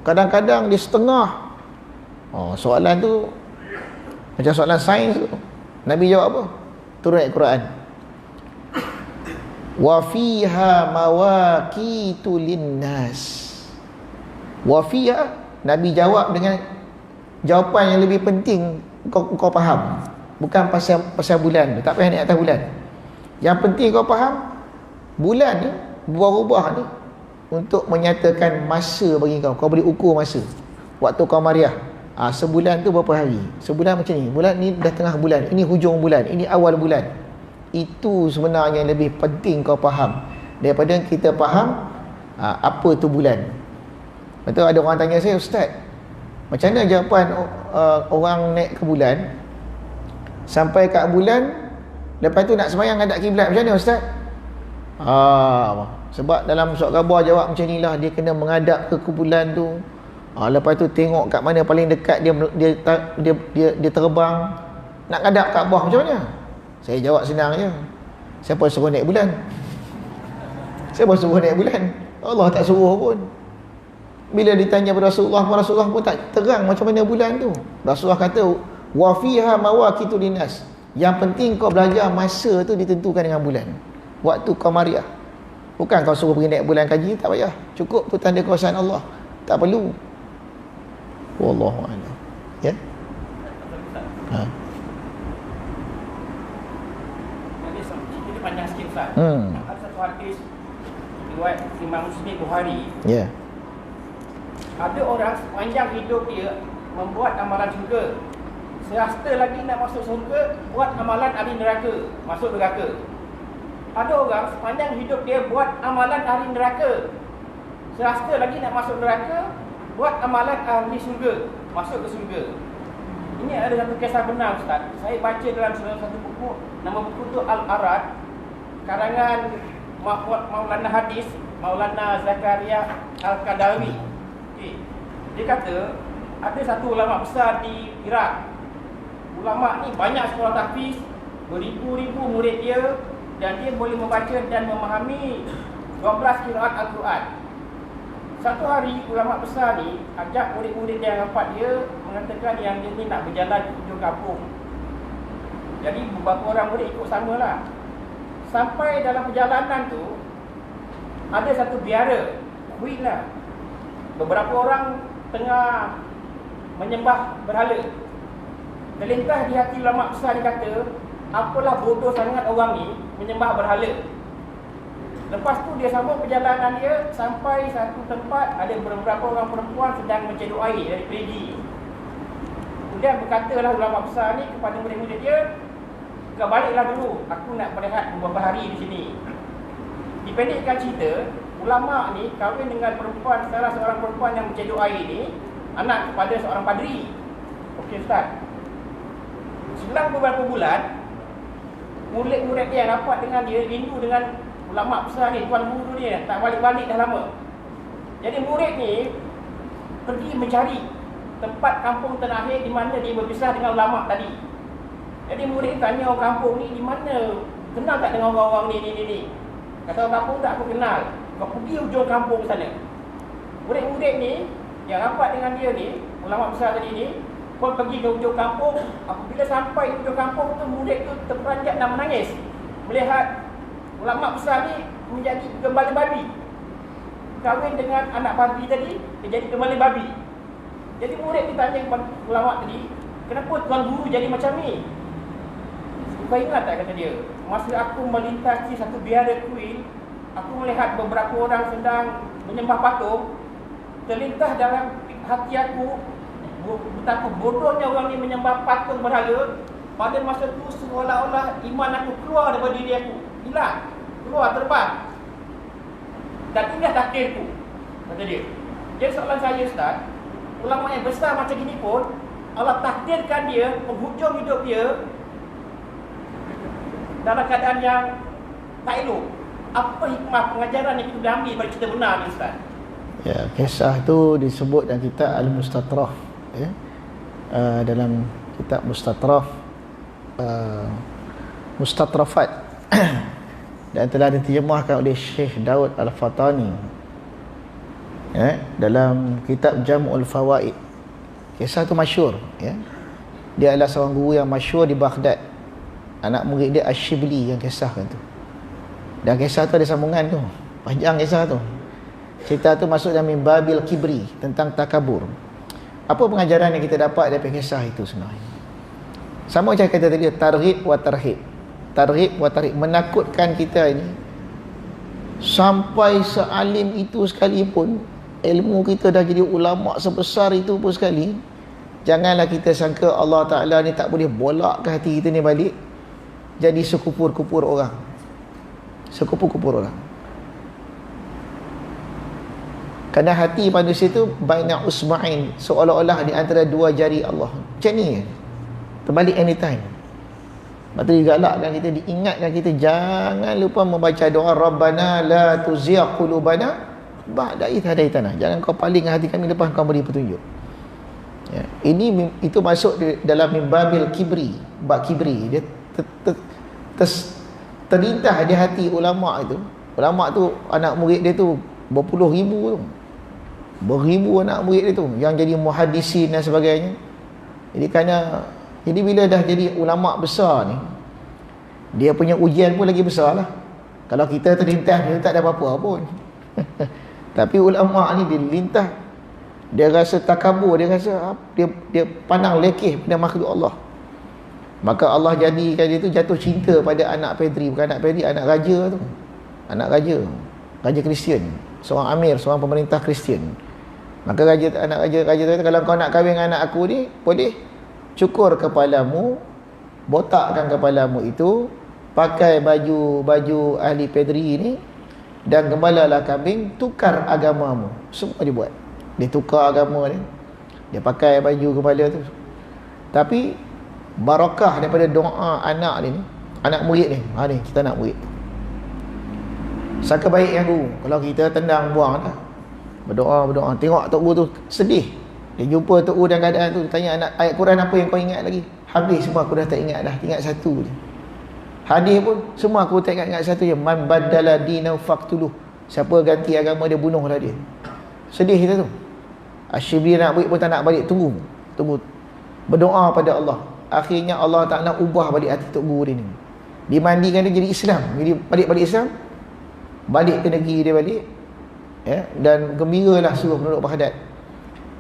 kadang-kadang dia setengah. Soalan tu macam soalan sains tu. Nabi jawab apa? Turun ayat Quran. Wa fiha mawaqitu linnas. Wa fiha, Nabi jawab dengan jawapan yang lebih penting, kau faham. Bukan pasal bulan tu, tak payah naik atas bulan. Yang penting kau faham, bulan ni berubah ni untuk menyatakan masa bagi kau. Kau boleh ukur masa. Waktu Qamariyah, sebulan tu berapa hari? Sebulan macam ni. Bulan ni dah tengah bulan, ini hujung bulan, ini awal bulan. Itu sebenarnya yang lebih penting kau faham daripada kita faham apa tu bulan. Betul, ada orang tanya saya, Ustaz, macam mana jawapan orang naik ke bulan, sampai kat bulan, lepas tu nak sembahyang hadap kiblat, macam mana Ustaz? Sebab dalam surat khabar jawab macam inilah, dia kena menghadap ke bulan tu. Lepas tu tengok kat mana paling dekat dia terbang, nak hadap Kaabah macam mana? Saya jawab senang je. Siapa suruh naik bulan? Siapa suruh naik bulan? Allah tak suruh pun. Bila ditanya pada Rasulullah pun tak terang macam mana bulan tu. Rasulullah kata, wa fiha mawaqitu linnas. Yang penting kau belajar masa tu ditentukan dengan bulan. Waktu Qamariyah. Bukan kau suruh pergi naik bulan kaji, tak payah. Cukup tu tanda kuasaan Allah. Tak perlu. Wallahu a'lam. Ya? Ini panjang sikit Ustaz. Ada satu hadis riwayat Imam Muslim Bukhari. Ya. Ada orang sepanjang hidup dia membuat amalan syurga. Serasta lagi nak masuk syurga, buat amalan ahli neraka, masuk neraka. Ada orang sepanjang hidup dia buat amalan ahli neraka. Serasta lagi nak masuk neraka, buat amalan ahli syurga, masuk ke syurga. Ini ada satu kisah benar Ustaz. Saya baca dalam salah satu buku, nama buku tu Al-Arad, karangan Maulana Hadis, Maulana Zakaria Al-Qadawi. Okay. Dia kata ada satu ulama besar di Iraq. Ulama ni banyak sekolah tahfiz, beribu-ribu murid dia, dan dia boleh membaca dan memahami 12 qiraat Al-Quran. Satu hari ulama besar ni ajak murid-murid dia yang rapat dia, mengatakan yang dia ni nak berjalan ke hujung kampung. Jadi beberapa orang murid ikut samalah. Sampai dalam perjalanan tu ada satu biara, kuil lah. Beberapa orang tengah menyembah berhala. Terlintas di hati ulama besar dia kata, apalah bodoh sangat orang ni menyembah berhala. Lepas tu dia sambung perjalanan dia sampai satu tempat, ada beberapa orang perempuan sedang mencedok air dari perigi. Kemudian berkatalah ulama besar ni kepada murid-murid dia, kau baliklah dulu, aku nak berehat beberapa hari di sini. Dipendekkan cerita, ulama ni kahwin dengan perempuan, salah seorang perempuan yang mencedok air ni, anak kepada seorang padri. Okey Ustaz. Selang beberapa bulan, murid-murid dia yang rapat dengan dia rindu dengan ulama besar ni, tuan guru ni, tak balik-balik dah lama. Jadi murid ni pergi mencari tempat kampung terakhir di mana dia berpisah dengan ulama tadi. Jadi murid tanya orang kampung ni, di mana, kenal tak dengan orang-orang ni? Kata orang kampung, tak, aku kenal. Kau pergi hujung kampung sana. Murid-murid ni yang rapat dengan dia ni, ulama besar tadi ni, pun pergi ke hujung kampung. Apabila sampai hujung kampung tu, murid tu terperanjat dan menangis melihat ulama besar ni menjadi gembala babi. Kahwin dengan anak padri tadi, dia jadi gembala babi. Jadi murid ditanya kepada ulama tadi, kenapa tuan guru jadi macam ni? Kau ingat tak, kata dia, masa aku melintasi satu biara kuil, aku melihat beberapa orang sedang menyembah patung. Terlintas dalam hati aku betapa bodohnya orang ni menyembah patung berhala. Pada masa tu seolah-olah iman aku keluar daripada diri aku, hilang, keluar, terbang. Dan inilah takdirku, kata dia. Jadi soalan saya Ustaz, ulama yang besar macam gini pun Allah takdirkan dia penghujung hidup dia dalam keadaan yang tak elok. Apa hikmah pengajaran yang kita boleh ambil bagi kita benar ni Ustaz? Ya, kisah tu disebut dalam kitab Al-Mustatraf, ya. Dalam kitab Mustatraf, Mustatrafat dan telah diterjemahkan oleh Syekh Daud Al-Fatani, ya, dalam kitab Jam'ul Fawaid. Kisah tu masyhur, ya. Dia adalah seorang guru yang masyhur di Baghdad. Anak murid dia Asy-Syibli yang kisahkan tu. Dan kisah tu ada sambungan tu, panjang kisah tu. Cerita tu masuk dalam Babil Kibri, tentang takabur. Apa pengajaran yang kita dapat daripada kisah itu sebenarnya? Sama macam kata tadi, targhib wa tarhib. Targhib wa tarhib, menakutkan kita ini. Sampai sealim itu sekalipun, ilmu kita dah jadi ulama sebesar itu pun sekali, janganlah kita sangka Allah Ta'ala ni tak boleh bolak ke hati kita ni balik jadi sekupur-kupur orang. Sekupur-kupur orang. Kerana hati manusia tu baina usma'in, seolah-olah di antara dua jari Allah. Macam ni, terbalik anytime. Lepas tu digalakkan kita, diingatkan kita, jangan lupa membaca doa Rabbana la tuzigh qulubana ba'da idh hadaitana. Jangan kau paling hati kami lepas kau beri petunjuk. Ya, itu masuk dalam Babil Kibri, bab kibri. Dia terlintas di hati ulama itu. Ulama tu anak murid dia tu berpuluh ribu tu. Beribu anak murid dia tu yang jadi muhaddisin dan sebagainya. Jadi bila dah jadi ulama besar ni, dia punya ujian pun lagi besar lah. Kalau kita terlintas, dia tak ada apa-apa pun. Tapi ulama ni dia lintas, dia rasa takabur, dia rasa dia pandang lekeh pada makhluk Allah. Maka Allah jadikan dia tu jatuh cinta pada anak Pedri. Bukan anak Pedri, anak raja tu. Anak raja Kristian, seorang amir, seorang pemerintah Kristian. Maka anak raja tu, kalau kau nak kahwin dengan anak aku ni, boleh cukur kepalamu, botakkan kepalamu itu, pakai baju ahli Pedri ni, dan gembalalah kambing, tukar agamamu. Semua dia buat. Dia tukar agama dia, dia pakai baju gembala tu. Tapi barakah daripada doa anak ni, anak murid ni, ni kita anak murid, sangka baik yang guru. Kalau kita tendang buang dah, berdoa. Tengok tok guru tu sedih, dia jumpa tok guru dalam keadaan tu, tanya anak, ayat Quran apa yang kau ingat lagi? Habis semua, aku dah tak ingat dah, ingat satu je. Hadis pun semua aku tak ingat satu je, man badala dinahu faqtuluh. Siapa ganti agama dia, bunuhlah dia. Sedih kita tu. Asyibli nak balik pun tak nak balik, tunggu. Berdoa pada Allah. Akhirnya Allah Ta'ala ubah balik hati tok guru dia ni. Dimandikan dia jadi Islam. Jadi balik Islam, balik ke negeri dia balik, ya, dan gembiralah suruh penduduk Baghdad.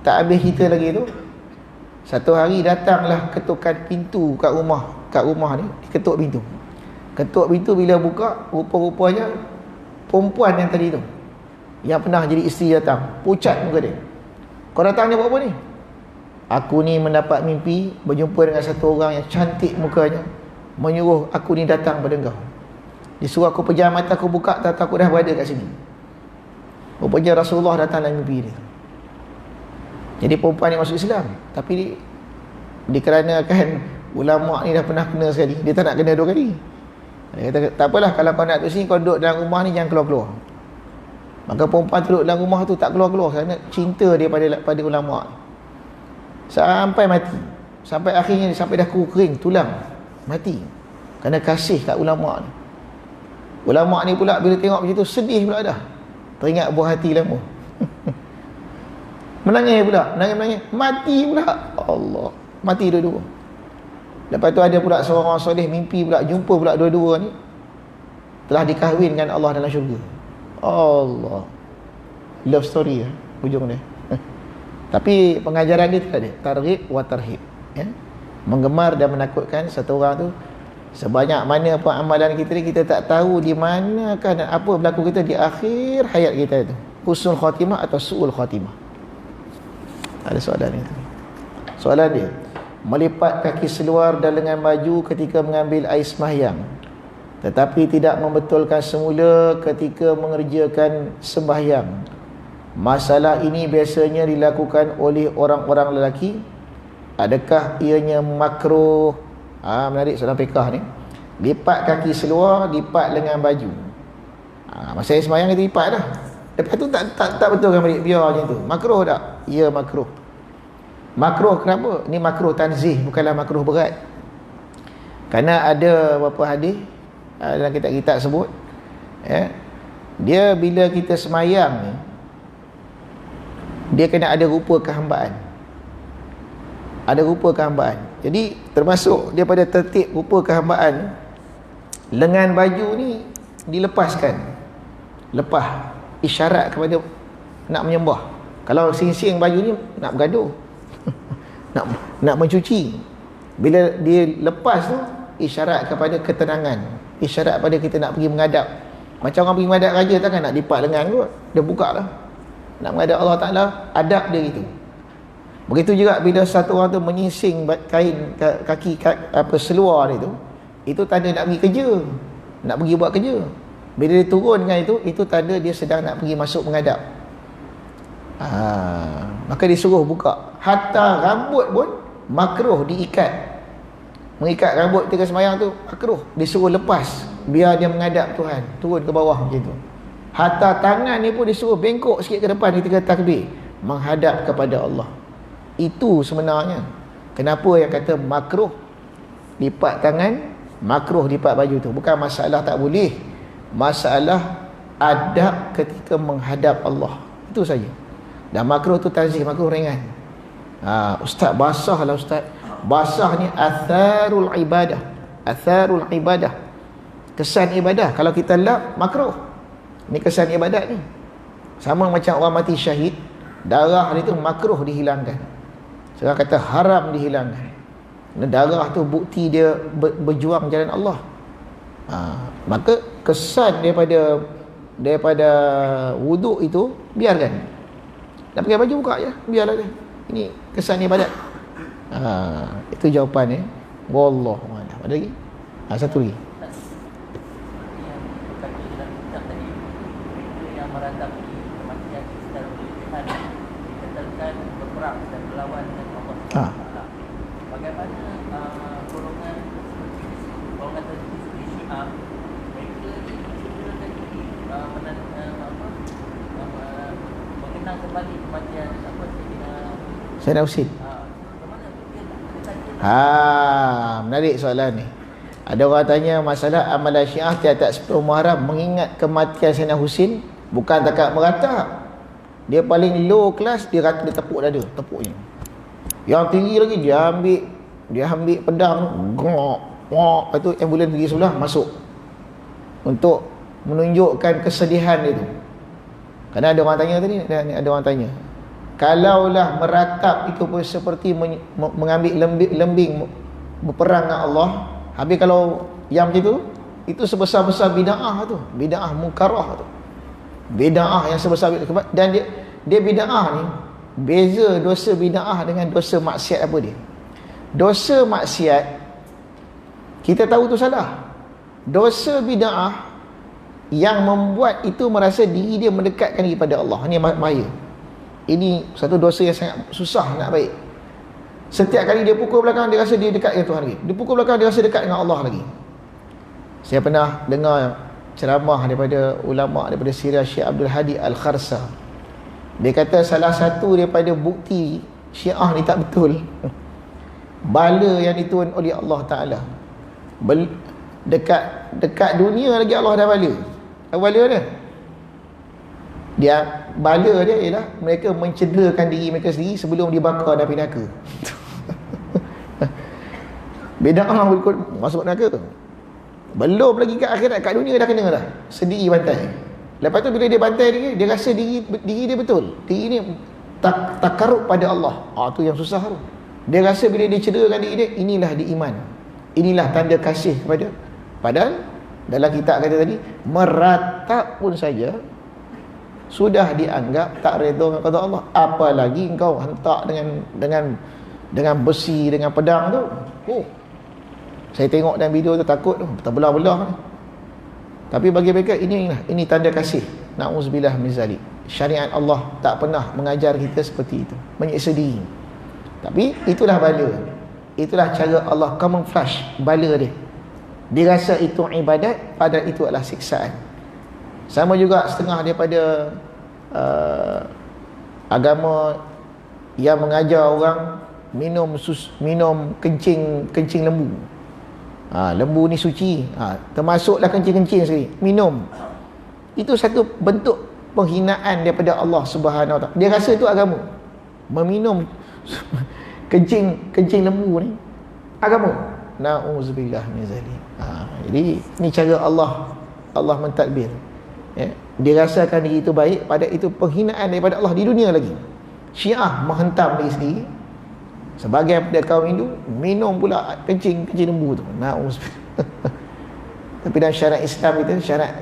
Tak habis cerita lagi tu, satu hari datanglah ketukan pintu kat rumah ni, ketuk pintu. Ketuk pintu, bila buka, rupa-rupanya perempuan yang tadi tu, yang pernah jadi isteri, datang. Pucat muka dia. Kau datang ni buat apa ni? Aku ni mendapat mimpi berjumpa dengan satu orang yang cantik mukanya, menyuruh aku ni datang pada engkau. Dia suruh aku pejam mata, aku buka, tak aku dah berada kat sini. Rupanya Rasulullah datang dalam mimpi dia. Jadi perempuan ni masuk Islam. Tapi dikarenakan ulama' ni dah pernah kena sekali, dia tak nak kena dua kali. Dia kata, tak apalah, kalau kau nak duduk sini, kau duduk dalam rumah ni, jangan keluar-keluar. Maka perempuan duduk dalam rumah tu, tak keluar-keluar kerana cinta dia pada ulama' ni. Sampai mati. Sampai akhirnya, sampai dah kering tulang, mati. Kerana kasih kat ulama' ni. Ulama' ni pula bila tengok macam tu, sedih pula dah. Teringat buah hati lama. Menangis pula, menangis, mati pula. Allah, mati dua-dua. Lepas tu ada pula seorang orang soleh mimpi pula, jumpa pula dua-dua ni telah dikahwinkan Allah dalam syurga. Allah, love story hujung dia. Tapi pengajaran dia tak ada, targhib wa tarhib, ya? Menggemar dan menakutkan satu orang tu. Sebanyak mana pun amalan kita ni, kita tak tahu di manakah dan apa berlaku kita di akhir hayat kita itu, husnul khatimah atau su'ul khatimah. Ada soalan itu. Soalan dia, melipat kaki seluar dan lengan baju ketika mengambil air sembahyang, tetapi tidak membetulkan semula ketika mengerjakan sembahyang. Masalah ini biasanya dilakukan oleh orang-orang lelaki. Adakah ianya makruh? Menarik soalan fiqah ni. Lipat kaki seluar, lipat lengan baju. Masa sembahyang kita lipat dah. Lepas tu tak betul kan balik, biar macam tu. Makruh tak? Ya, makruh. Makruh kenapa? Ni makruh tanzih, bukanlah makruh berat. Kerana ada beberapa hadis dalam kitab-kitab sebut, ya, dia bila kita sembahyang ni, dia kena ada rupa kehambaan. Ada rupa kehambaan. Jadi termasuk daripada tertib rupa kehambaan, lengan baju ni dilepaskan. Lepas isyarat kepada nak menyembah. Kalau sing-sing baju ni nak bergaduh. nak mencuci. Bila dia lepas tu, isyarat kepada ketenangan, isyarat pada kita nak pergi menghadap. Macam orang pergi menghadap raja, takkan nak lipat lengan kot, dia buka lah. Nak menghadap Allah Ta'ala, adab dia itu. Begitu juga bila satu orang tu menyingsing kain kaki seluar dia tu, itu tanda nak pergi kerja, nak pergi buat kerja. Bila dia turun dengan itu tanda dia sedang nak pergi masuk menghadap. Maka disuruh buka. Hatta rambut pun makruh diikat. Mengikat rambut ketika sembahyang tu makruh, disuruh lepas biar dia menghadap Tuhan, turun ke bawah macam tu. Hatta tangan ni pun disuruh bengkok sikit ke depan ketika takbir, menghadap kepada Allah. Itu sebenarnya kenapa yang kata makruh lipat tangan, makruh lipat baju tu. Bukan masalah tak boleh, masalah adab ketika menghadap Allah, itu saja. Dan makruh tu tanzih, makruh ringan. Ustaz basah lah ustaz. Basah ni atharul ibadah, atharul ibadah, kesan ibadah. Kalau kita lap, makruh. Ni kesan ibadat ni. Sama macam orang mati syahid, darah dia tu makruh dihilangkan. Seorang kata haram dihilangkan. Darah tu bukti dia berjuang jalan Allah. Maka kesan daripada wuduk itu biarkan. Nak pakai baju buka je, biarlah dia. Ini kesan ibadat. Itu jawapannya. Wallahu a'lam. Ada lagi? Satu lagi. Yang meratapi kematian secara berlebihan, dikatakan berperang dan berlawan dengan Allah Taala. Bagaimana golongan seperti Syiah, mereka cenderungkan diri mengenang kembali kematian Sayyidina Husain. Menarik soalan ni. Ada orang tanya masalah amalan Syiah tiap-tiap 10 Muharram mengingat kematian Sayyidina Husain. Bukan takat meratap, dia paling low kelas, dia tepuk dada, tepuknya. Yang tinggi lagi dia ambil pedang, gok, lepas tu ambulans pergi sebelah, masuk untuk menunjukkan kesedihan dia tu. Kerana ada orang tanya tadi, ada orang tanya, kalaulah meratap itu pun seperti mengambil lembing berperang dengan Allah, habis kalau yang macam tu, itu sebesar-besar bid'ah tu, bid'ah munkarah tu, bid'ah yang sebesar. Dan dia bid'ah ni, beza dosa bid'ah dengan dosa maksiat apa dia? Dosa maksiat kita tahu tu salah. Dosa bid'ah yang membuat itu merasa diri dia mendekatkan diri pada Allah, ini bahaya. Ini satu dosa yang sangat susah nak baik. Setiap kali dia pukul belakang, dia rasa dia dekat dengan Tuhan lagi. Dia pukul belakang, dia rasa dekat dengan Allah lagi. Saya pernah dengar ceramah daripada ulama daripada Syria, Syekh Abdul Hadi Al-Kharsa. Dia kata salah satu daripada bukti Syiah ni tak betul, bala yang diturun oleh Allah Ta'ala. Dekat dunia lagi Allah dah bala. Bala dia bala dia ialah mereka mencederakan diri mereka sendiri sebelum dibakar dalam api neraka. Bid'ah masuk neraka. Belum lagi kat akhirat, kat dunia dah kena dah, sendiri bantai. Lepas tu bila dia bantai dia rasa diri dia betul, diri ni takarrub pada Allah. Tu yang susah tu. Dia rasa bila dia cederakan diri dia, inilah dia iman, inilah tanda kasih kepada. Padahal dalam kitab kata tadi, meratap pun saja sudah dianggap tak redha dengan qada Allah, apalagi engkau hentak dengan besi, dengan pedang tu. Saya tengok dalam video tu, takut tu, terbelah-belah. Tapi bagi mereka ini tanda kasih. Na'udzubillah min zalik. Syariat Allah tak pernah mengajar kita seperti itu, menyiksa diri. Tapi itulah bala, itulah cara Allah camouflage bala dia. Dia rasa itu ibadat, padahal itu adalah siksaan. Sama juga setengah daripada agama yang mengajar orang minum kencing lembu. Lembu ni suci, termasuklah kencing-kencing sekali, minum. Itu satu bentuk penghinaan daripada Allah Subhanahu Wa Taala. Dia rasa itu agama, meminum kencing lembu ni agama. Na'udzubillah min zalik. Jadi ni cara Allah Allah mentadbir. Dirasakan diri itu baik, pada itu penghinaan daripada Allah di dunia lagi. Syiah menghentam diri sendiri. Sebagian pada kaum Hindu minum pula kencing lembu tu. Na'udzubillah. Tapi dalam syariat Islam kita, syariat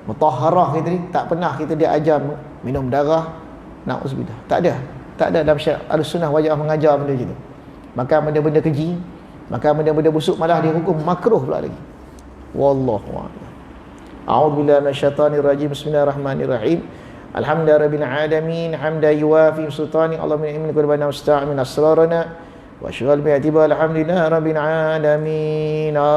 mutahharah kita ni, tak pernah kita diajar minum darah. Na'udzubillah. Tak ada dalam syariat Ahlussunnah wal Jamaah mengajar benda macam tu. Makan benda-benda keji, makan benda-benda busuk, malah dihukum makruh pula lagi. Wallahu a'lam. A'udzubillahi minasyaitonir rajim. Bismillahirrahmanirrahim. Alhamdulillahirabbil alamin hamdan yuwafi sultani Allahumma inna qurbana musta'min asrarana wa syughal bi'tibar alhamdulillahirabbil alamin.